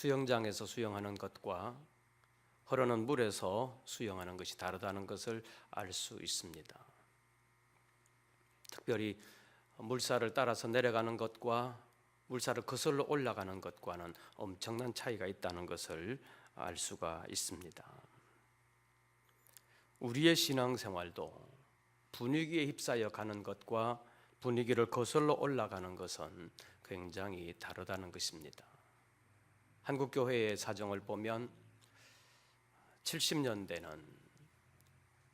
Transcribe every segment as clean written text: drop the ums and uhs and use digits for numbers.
수영장에서 수영하는 것과 흐르는 물에서 수영하는 것이 다르다는 것을 알 수 있습니다. 특별히 물살을 따라서 내려가는 것과 물살을 거슬러 올라가는 것과는 엄청난 차이가 있다는 것을 알 수가 있습니다. 우리의 신앙생활도 분위기에 휩싸여 가는 것과 분위기를 거슬러 올라가는 것은 굉장히 다르다는 것입니다. 한국교회의 사정을 보면 70년대는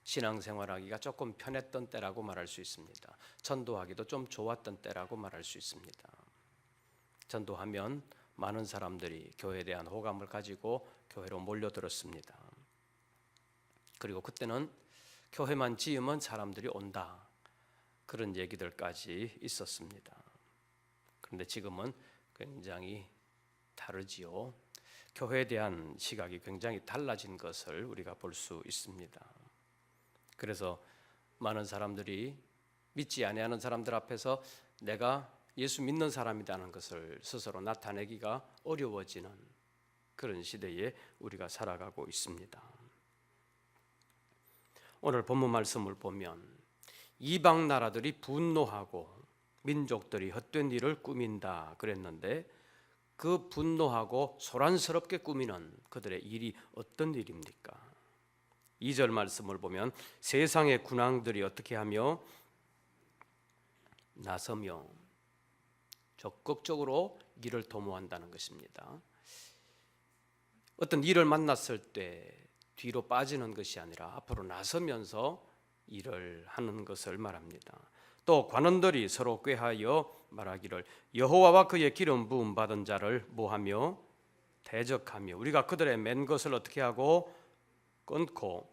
신앙생활하기가 조금 편했던 때라고 말할 수 있습니다. 전도하기도 좀 좋았던 때라고 말할 수 있습니다. 전도하면 많은 사람들이 교회에 대한 호감을 가지고 교회로 몰려들었습니다. 그리고 그때는 교회만 지으면 사람들이 온다, 그런 얘기들까지 있었습니다. 그런데 지금은 굉장히 다르지요. 교회에 대한 시각이 굉장히 달라진 것을 우리가 볼 수 있습니다. 그래서 많은 사람들이 믿지 아니하는 사람들 앞에서 내가 예수 믿는 사람이라는 것을 스스로 나타내기가 어려워지는 그런 시대에 우리가 살아가고 있습니다. 오늘 본문 말씀을 보면 이방 나라들이 분노하고 민족들이 헛된 일을 꾸민다 그랬는데, 그 분노하고 소란스럽게 꾸미는 그들의 일이 어떤 일입니까? 2절 말씀을 보면 세상의 군왕들이 어떻게 하며 나서며 적극적으로 일을 도모한다는 것입니다. 어떤 일을 만났을 때 뒤로 빠지는 것이 아니라 앞으로 나서면서 일을 하는 것을 말합니다. 또 관원들이 서로 꾀하여 말하기를 여호와와 그의 기름 부음 받은 자를 뭐하며 대적하며 우리가 그들의 맨 것을 어떻게 하고 끊고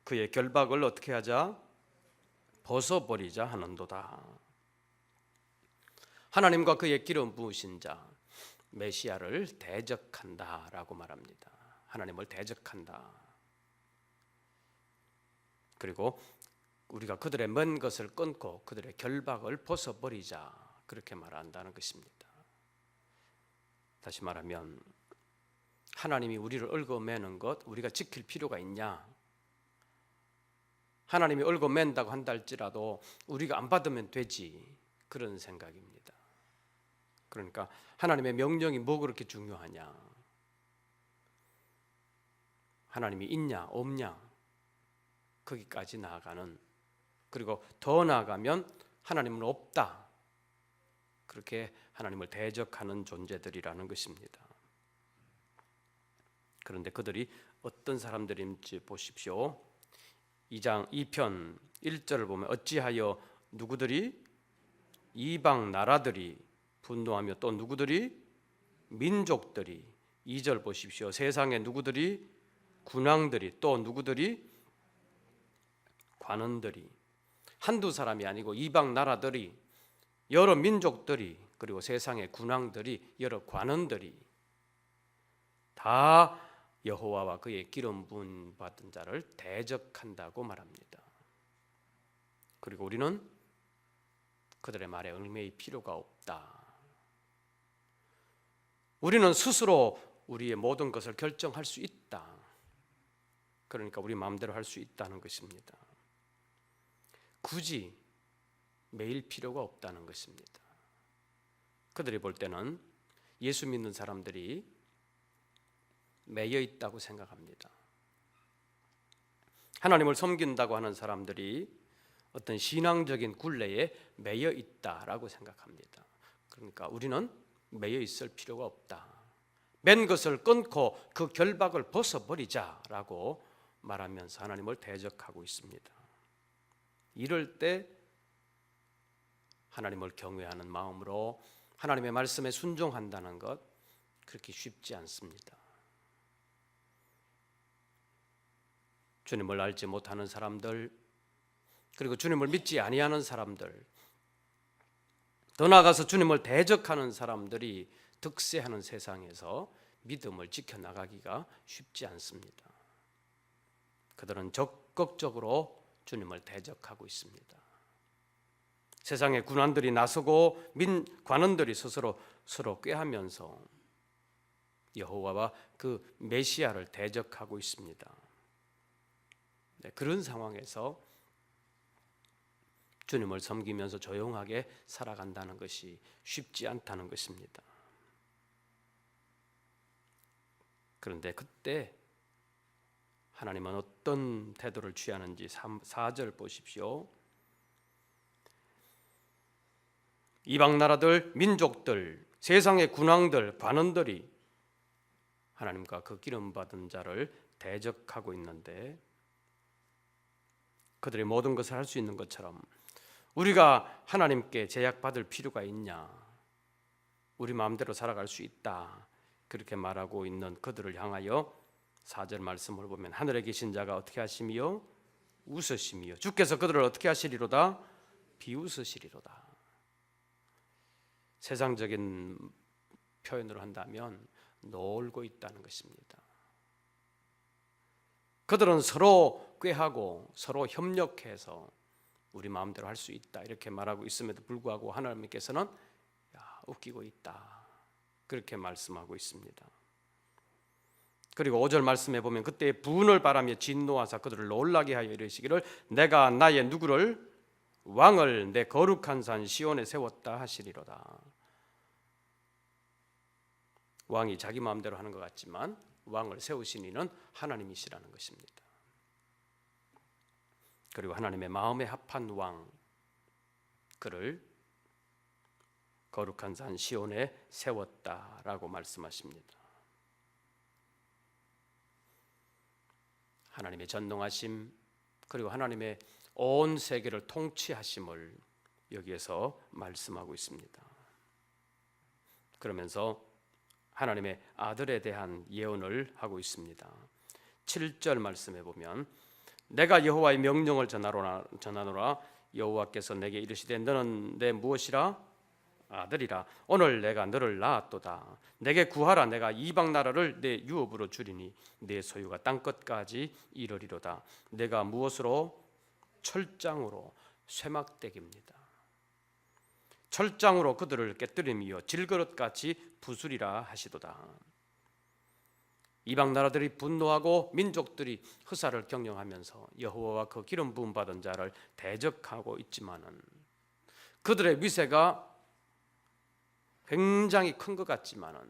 그의 결박을 어떻게 하자 벗어버리자 하는도다. 하나님과 그의 기름 부으신 자 메시아를 대적한다라고 말합니다. 하나님을 대적한다. 그리고 우리가 그들의 먼 것을 끊고 그들의 결박을 벗어버리자, 그렇게 말한다는 것입니다. 다시 말하면 하나님이 우리를 얽어매는 것 우리가 지킬 필요가 있냐? 하나님이 얽어맨다고 한다 할지라도 우리가 안 받으면 되지, 그런 생각입니다. 그러니까 하나님의 명령이 뭐 그렇게 중요하냐? 하나님이 있냐 없냐, 거기까지 나아가는, 그리고 더 나아가면 하나님은 없다, 그렇게 하나님을 대적하는 존재들이라는 것입니다. 그런데 그들이 어떤 사람들인지 보십시오. 2장 2편 1절을 보면 어찌하여 누구들이 이방 나라들이 분노하며 또 누구들이 민족들이, 2절 보십시오. 세상에 누구들이 군왕들이 또 누구들이 관원들이, 한두 사람이 아니고 이방 나라들이, 여러 민족들이, 그리고 세상의 군왕들이, 여러 관원들이 다 여호와와 그의 기름 부음 받은 자를 대적한다고 말합니다. 그리고 우리는 그들의 말에 얽매일 필요가 없다. 우리는 스스로 우리의 모든 것을 결정할 수 있다. 그러니까 우리 마음대로 할 수 있다는 것입니다. 굳이 매일 필요가 없다는 것입니다. 그들이 볼 때는 예수 믿는 사람들이 매여 있다고 생각합니다. 하나님을 섬긴다고 하는 사람들이 어떤 신앙적인 굴레에 매여 있다라고 생각합니다. 그러니까 우리는 매여 있을 필요가 없다. 맨 것을 끊고 그 결박을 벗어버리자라고 말하면서 하나님을 대적하고 있습니다. 이럴 때 하나님을 경외하는 마음으로 하나님의 말씀에 순종한다는 것, 그렇게 쉽지 않습니다. 주님을 알지 못하는 사람들, 그리고 주님을 믿지 아니하는 사람들, 더 나아가서 주님을 대적하는 사람들이 득세하는 세상에서 믿음을 지켜나가기가 쉽지 않습니다. 그들은 적극적으로 주님을 대적하고 있습니다. 세상의 군왕들이 나서고 관원들이 스스로 꾀하면서 여호와와 그 메시아를 대적하고 있습니다. 네, 그런 상황에서 주님을 섬기면서 조용하게 살아간다는 것이 쉽지 않다는 것입니다. 그런데 그때 하나님은 어떤 태도를 취하는지 4절 보십시오. 이방 나라들, 민족들, 세상의 군왕들, 관원들이 하나님과 그 기름 받은 자를 대적하고 있는데 그들이 모든 것을 할 수 있는 것처럼 우리가 하나님께 제약받을 필요가 있냐? 우리 마음대로 살아갈 수 있다. 그렇게 말하고 있는 그들을 향하여 4절 말씀을 보면 하늘에 계신 자가 어떻게 하심이요? 웃으심이요. 주께서 그들을 어떻게 하시리로다? 비웃으시리로다. 세상적인 표현으로 한다면 놀고 있다는 것입니다. 그들은 서로 꾀하고 서로 협력해서 우리 마음대로 할 수 있다 이렇게 말하고 있음에도 불구하고 하나님께서는 웃기고 있다 그렇게 말씀하고 있습니다. 그리고 5절 말씀해 보면 그때 분을 바라며 진노하사 그들을 놀라게 하여 이르시기를 내가 나의 누구를 왕을 내 거룩한 산 시온에 세웠다 하시리로다. 왕이 자기 마음대로 하는 것 같지만 왕을 세우신 이는 하나님이시라는 것입니다. 그리고 하나님의 마음에 합한 왕, 그를 거룩한 산 시온에 세웠다라고 말씀하십니다. 하나님의 전능하심 그리고 하나님의 온 세계를 통치하심을 여기에서 말씀하고 있습니다. 그러면서 하나님의 아들에 대한 예언을 하고 있습니다. 7절 말씀해 보면 내가 여호와의 명령을 전하노라 여호와께서 내게 이르시되 너는 내 무엇이라? 아들이라. 오늘 내가 너를 낳았도다. 내게 구하라. 내가 이방 나라를 내 유업으로 주리니 내 소유가 땅끝까지 이르리로다. 내가 무엇으로? 철장으로 쇠막대기입니다. 철장으로 그들을 깨뜨림이요 질그릇같이 부수리라 하시도다. 이방 나라들이 분노하고 민족들이 흑사를 경영하면서 여호와와 그 기름 부음 받은 자를 대적하고 있지만은 그들의 위세가 굉장히 큰 것 같지만은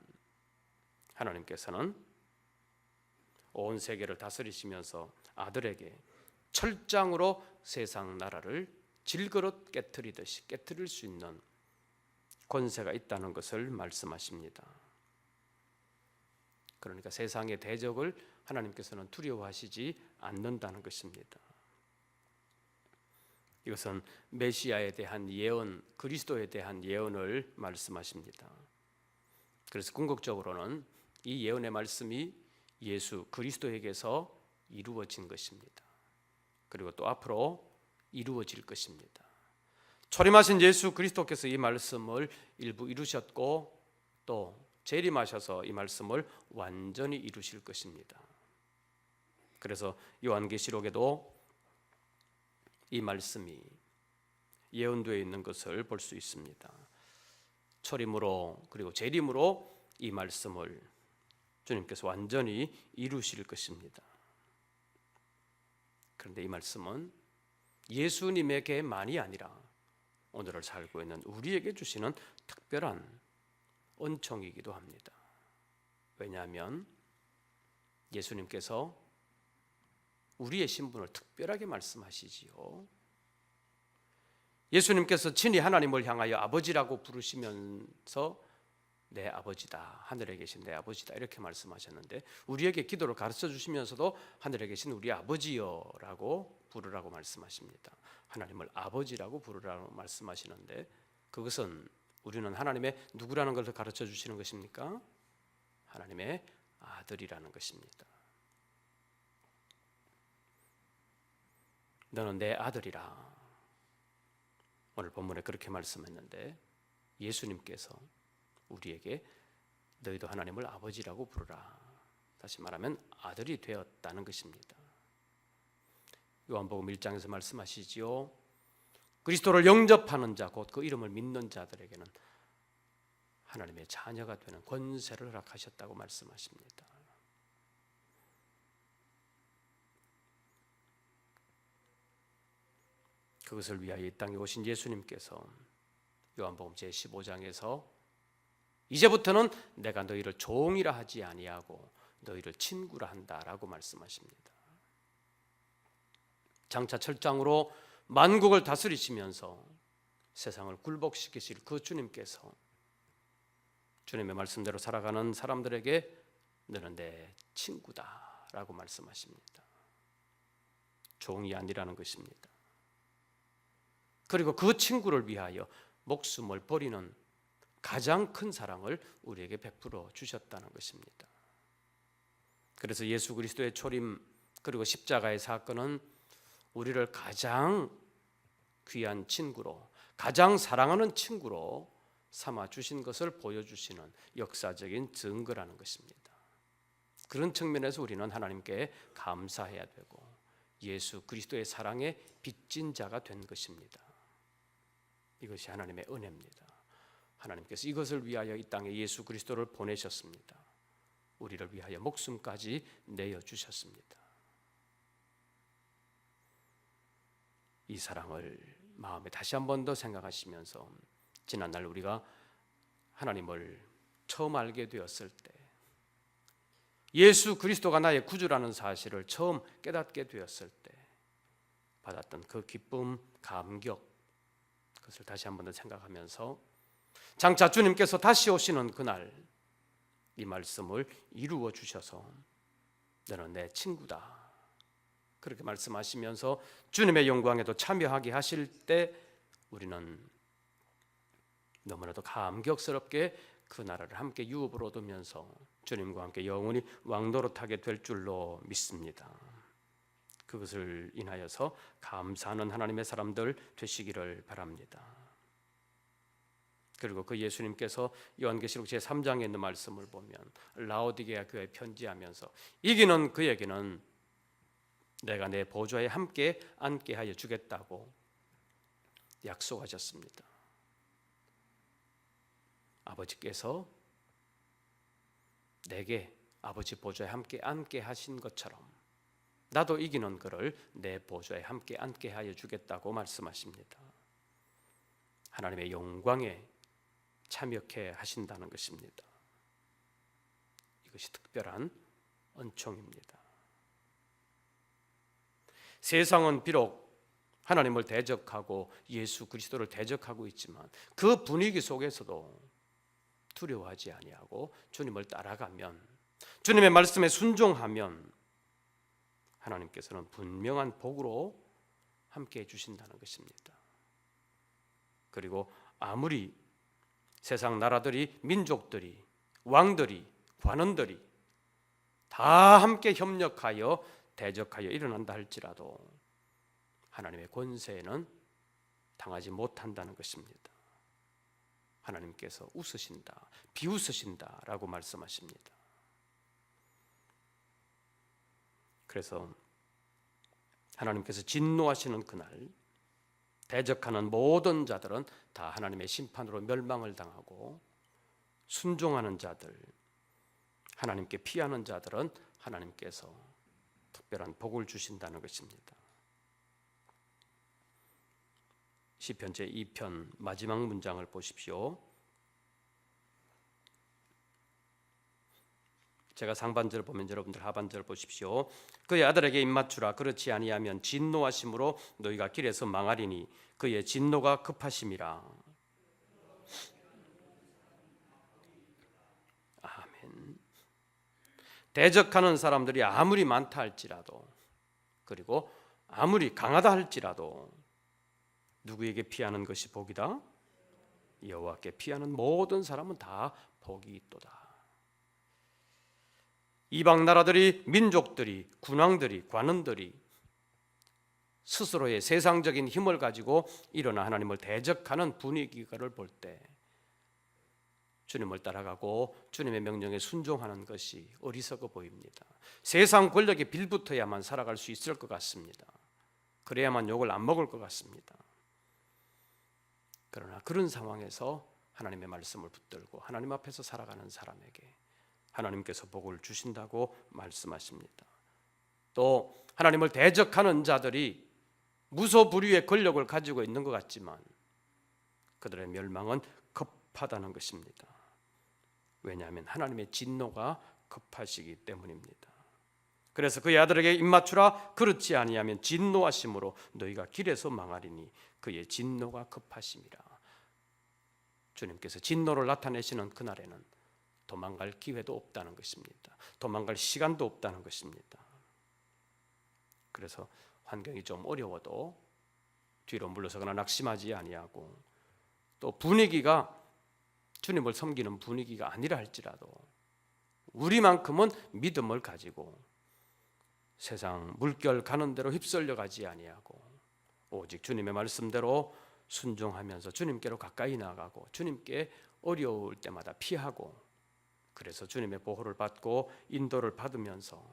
하나님께서는 온 세계를 다스리시면서 아들에게 철장으로 세상 나라를 질그릇 깨트리듯이 깨트릴 수 있는 권세가 있다는 것을 말씀하십니다. 그러니까 세상의 대적을 하나님께서는 두려워하시지 않는다는 것입니다. 이것은 메시아에 대한 예언, 그리스도에 대한 예언을 말씀하십니다. 그래서 궁극적으로는 이 예언의 말씀이 예수 그리스도에게서 이루어진 것입니다. 그리고 또 앞으로 이루어질 것입니다. 초림하신 예수 그리스도께서 이 말씀을 일부 이루셨고 또 재림하셔서 이 말씀을 완전히 이루실 것입니다. 그래서 요한계시록에도 이 말씀이 예언되어 있는 것을 볼 수 있습니다. 초림으로 그리고 재림으로 이 말씀을 주님께서 완전히 이루실 것입니다. 그런데 이 말씀은 예수님에게만이 아니라 오늘을 살고 있는 우리에게 주시는 특별한 은총이기도 합니다. 왜냐하면 예수님께서 우리의 신분을 특별하게 말씀하시지요. 예수님께서 친히 하나님을 향하여 아버지라고 부르시면서 내 아버지다, 하늘에 계신 내 아버지다 이렇게 말씀하셨는데 우리에게 기도를 가르쳐 주시면서도 하늘에 계신 우리 아버지여라고 부르라고 말씀하십니다. 하나님을 아버지라고 부르라고 말씀하시는데 그것은 우리는 하나님의 누구라는 것을 가르쳐 주시는 것입니까? 하나님의 아들이라는 것입니다. 너는 내 아들이라. 오늘 본문에 그렇게 말씀했는데 예수님께서 우리에게 너희도 하나님을 아버지라고 부르라. 다시 말하면 아들이 되었다는 것입니다. 요한복음 1장에서 말씀하시지요. 그리스도를 영접하는 자, 곧 그 이름을 믿는 자들에게는 하나님의 자녀가 되는 권세를 허락하셨다고 말씀하십니다. 그것을 위하여 이 땅에 오신 예수님께서 요한복음 제15장에서 이제부터는 내가 너희를 종이라 하지 아니하고 너희를 친구라 한다라고 말씀하십니다. 장차 철장으로 만국을 다스리시면서 세상을 굴복시키실 그 주님께서 주님의 말씀대로 살아가는 사람들에게 너는 내 친구다라고 말씀하십니다. 종이 아니라는 것입니다. 그리고 그 친구를 위하여 목숨을 버리는 가장 큰 사랑을 우리에게 베풀어 주셨다는 것입니다. 그래서 예수 그리스도의 초림 그리고 십자가의 사건은 우리를 가장 귀한 친구로, 가장 사랑하는 친구로 삼아 주신 것을 보여주시는 역사적인 증거라는 것입니다. 그런 측면에서 우리는 하나님께 감사해야 되고 예수 그리스도의 사랑에 빚진 자가 된 것입니다. 이것이 하나님의 은혜입니다. 하나님께서 이것을 위하여 이 땅에 예수 그리스도를 보내셨습니다. 우리를 위하여 목숨까지 내어주셨습니다. 이 사랑을 마음에 다시 한 번 더 생각하시면서 지난날 우리가 하나님을 처음 알게 되었을 때 예수 그리스도가 나의 구주라는 사실을 처음 깨닫게 되었을 때 받았던 그 기쁨, 감격, 그것을 다시 한 번 더 생각하면서 장차 주님께서 다시 오시는 그날 이 말씀을 이루어 주셔서 너는 내 친구다 그렇게 말씀하시면서 주님의 영광에도 참여하게 하실 때 우리는 너무나도 감격스럽게 그 나라를 함께 유업으로 두면서 주님과 함께 영원히 왕노릇하게 될 줄로 믿습니다. 그것을 인하여서 감사하는 하나님의 사람들 되시기를 바랍니다. 그리고 그 예수님께서 요한계시록 제3장에 있는 말씀을 보면 라오디게아 교회에 편지하면서 이기는 그에게는 내가 내 보좌에 함께 앉게 하여 주겠다고 약속하셨습니다. 아버지께서 내게 아버지 보좌에 함께 앉게 하신 것처럼 나도 이기는 그를 내 보좌에 함께 앉게 하여 주겠다고 말씀하십니다. 하나님의 영광에 참여케 하신다는 것입니다. 이것이 특별한 은총입니다. 세상은 비록 하나님을 대적하고 예수 그리스도를 대적하고 있지만 그 분위기 속에서도 두려워하지 아니하고 주님을 따라가면 주님의 말씀에 순종하면 하나님께서는 분명한 복으로 함께해 주신다는 것입니다. 그리고 아무리 세상 나라들이, 민족들이, 왕들이, 관원들이 다 함께 협력하여 대적하여 일어난다 할지라도 하나님의 권세에는 당하지 못한다는 것입니다. 하나님께서 웃으신다, 비웃으신다라고 말씀하십니다. 그래서 하나님께서 진노하시는 그날 대적하는 모든 자들은 다 하나님의 심판으로 멸망을 당하고 순종하는 자들, 하나님께 피하는 자들은 하나님께서 특별한 복을 주신다는 것입니다. 시편 제2편 마지막 문장을 보십시오. 제가 상반절을 보면 여러분들 하반절을 보십시오. 그의 아들에게 입맞추라. 그렇지 아니하면 진노하심으로 너희가 길에서 망하리니 그의 진노가 급하심이라. 아멘. 대적하는 사람들이 아무리 많다 할지라도 그리고 아무리 강하다 할지라도 누구에게 피하는 것이 복이다? 여호와께 피하는 모든 사람은 다 복이 있도다. 이방 나라들이, 민족들이, 군왕들이, 관원들이 스스로의 세상적인 힘을 가지고 일어나 하나님을 대적하는 분위기를 볼 때 주님을 따라가고 주님의 명령에 순종하는 것이 어리석어 보입니다. 세상 권력에 빌붙어야만 살아갈 수 있을 것 같습니다. 그래야만 욕을 안 먹을 것 같습니다. 그러나 그런 상황에서 하나님의 말씀을 붙들고 하나님 앞에서 살아가는 사람에게 하나님께서 복을 주신다고 말씀하십니다. 또 하나님을 대적하는 자들이 무소불위의 권력을 가지고 있는 것 같지만 그들의 멸망은 급하다는 것입니다. 왜냐하면 하나님의 진노가 급하시기 때문입니다. 그래서 그의 아들에게 입맞추라. 그렇지 아니하면 진노하심으로 너희가 길에서 망하리니 그의 진노가 급하심이라. 주님께서 진노를 나타내시는 그날에는 도망갈 기회도 없다는 것입니다. 도망갈 시간도 없다는 것입니다. 그래서 환경이 좀 어려워도 뒤로 물러서거나 낙심하지 아니하고 또 분위기가 주님을 섬기는 분위기가 아니라 할지라도 우리만큼은 믿음을 가지고 세상 물결 가는 대로 휩쓸려 가지 아니하고 오직 주님의 말씀대로 순종하면서 주님께로 가까이 나가고 주님께 어려울 때마다 피하고 그래서 주님의 보호를 받고 인도를 받으면서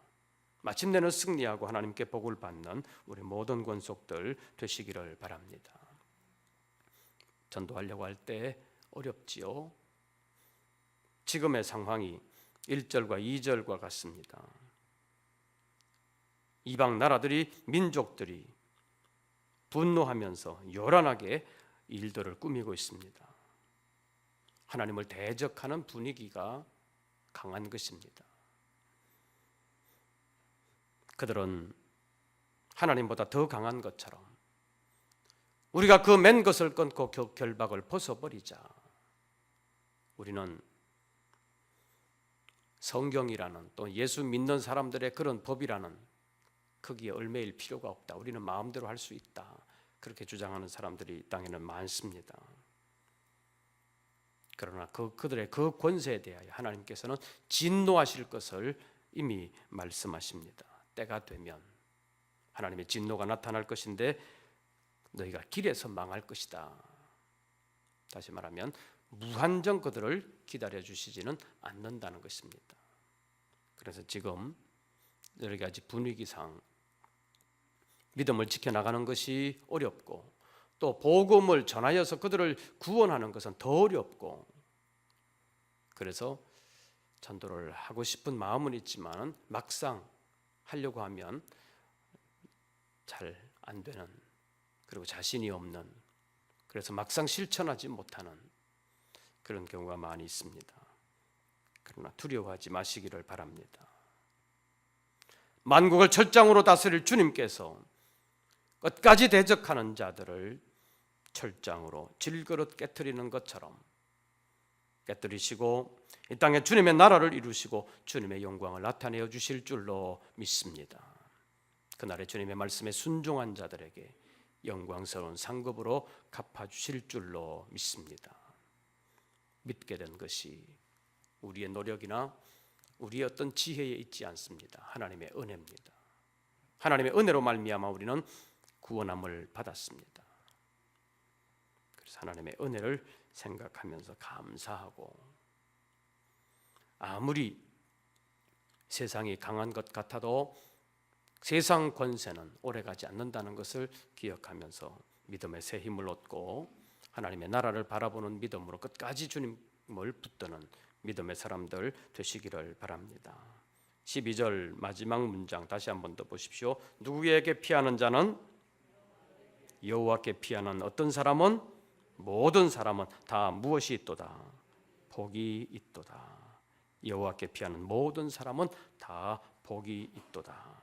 마침내는 승리하고 하나님께 복을 받는 우리 모든 권속들 되시기를 바랍니다. 전도하려고 할 때 어렵지요. 지금의 상황이 1절과 2절과 같습니다. 이방 나라들이 민족들이 분노하면서 요란하게 일들을 꾸미고 있습니다. 하나님을 대적하는 분위기가 강한 것입니다. 그들은 하나님보다 더 강한 것처럼 우리가 그 맨 것을 끊고 결박을 벗어버리자. 우리는 성경이라는 또 예수 믿는 사람들의 그런 법이라는 거기에 얽매일 필요가 없다. 우리는 마음대로 할 수 있다. 그렇게 주장하는 사람들이 이 땅에는 많습니다. 그러나 그들의 그 권세에 대하여 하나님께서는 진노하실 것을 이미 말씀하십니다. 때가 되면 하나님의 진노가 나타날 것인데 너희가 길에서 망할 것이다. 다시 말하면 무한정 그들을 기다려 주시지는 않는다는 것입니다. 그래서 지금 여러 가지 분위기상 믿음을 지켜나가는 것이 어렵고 또 복음을 전하여서 그들을 구원하는 것은 더 어렵고 그래서 전도를 하고 싶은 마음은 있지만 막상 하려고 하면 잘 안 되는 그리고 자신이 없는 그래서 막상 실천하지 못하는 그런 경우가 많이 있습니다. 그러나 두려워하지 마시기를 바랍니다. 만국을 철장으로 다스릴 주님께서 끝까지 대적하는 자들을 철장으로 질그릇 깨트리는 것처럼 깨뜨리시고 이 땅에 주님의 나라를 이루시고 주님의 영광을 나타내어 주실 줄로 믿습니다. 그날에 주님의 말씀에 순종한 자들에게 영광스러운 상급으로 갚아주실 줄로 믿습니다. 믿게 된 것이 우리의 노력이나 우리의 어떤 지혜에 있지 않습니다. 하나님의 은혜입니다. 하나님의 은혜로 말미암아 우리는 구원함을 받았습니다. 그래서 하나님의 은혜를 생각하면서 감사하고 아무리 세상이 강한 것 같아도 세상 권세는 오래가지 않는다는 것을 기억하면서 믿음의 새 힘을 얻고 하나님의 나라를 바라보는 믿음으로 끝까지 주님을 붙드는 믿음의 사람들 되시기를 바랍니다. 12절 마지막 문장 다시 한번 더 보십시오. 누구에게 피하는 자는 여호와께 피하는 어떤 사람은 모든 사람은 다 무엇이 있도다 복이 있도다. 여호와께 피하는 모든 사람은 다 복이 있도다.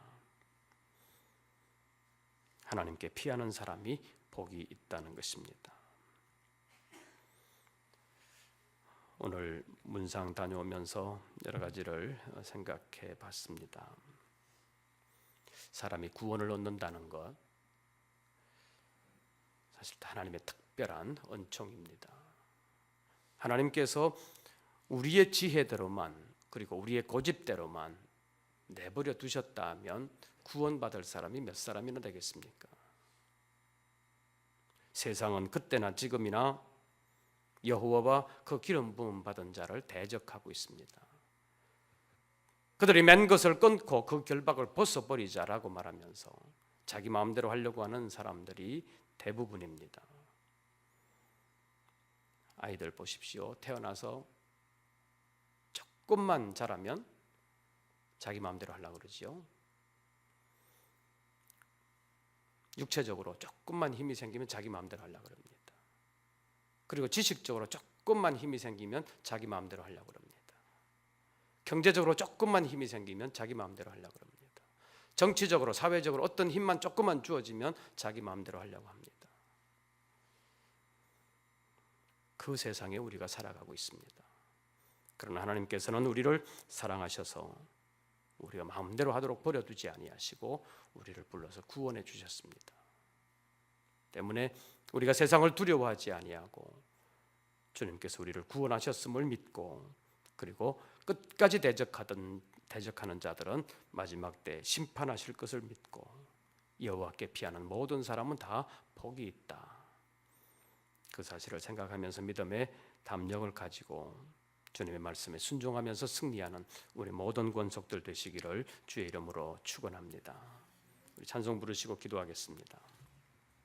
하나님께 피하는 사람이 복이 있다는 것입니다. 오늘 문상 다녀오면서 여러 가지를 생각해 봤습니다. 사람이 구원을 얻는다는 것 사실 하나님의 특별한 은총입니다. 하나님께서 우리의 지혜대로만 그리고 우리의 고집대로만 내버려 두셨다면 구원받을 사람이 몇 사람이나 되겠습니까? 세상은 그때나 지금이나 여호와와 그 기름 부음 받은 자를 대적하고 있습니다. 그들이 맨 것을 끊고 그 결박을 벗어버리자라고 말하면서 자기 마음대로 하려고 하는 사람들이 대부분입니다. 아이들 보십시오. 태어나서 조금만 자라면 자기 마음대로 하려고 그러지요. 육체적으로 조금만 힘이 생기면 자기 마음대로 하려고 그럽니다. 그리고 지식적으로 조금만 힘이 생기면 자기 마음대로 하려고 그럽니다. 경제적으로 조금만 힘이 생기면 자기 마음대로 하려고 그럽니다. 정치적으로, 사회적으로 어떤 힘만 조금만 주어지면 자기 마음대로 하려고 합니다. 그 세상에 우리가 살아가고 있습니다. 그러나 하나님께서는 우리를 사랑하셔서 우리가 마음대로 하도록 버려두지 아니하시고 우리를 불러서 구원해 주셨습니다. 때문에 우리가 세상을 두려워하지 아니하고 주님께서 우리를 구원하셨음을 믿고, 그리고 끝까지 대적하는 자들은 마지막 때 심판하실 것을 믿고, 여호와께 피하는 모든 사람은 다 복이 있다. 그 사실을 생각하면서 믿음의 담력을 가지고 주님의 말씀에 순종하면서 승리하는 우리 모든 권속들 되시기를 주의 이름으로 축원합니다. 우리 찬송 부르시고 기도하겠습니다.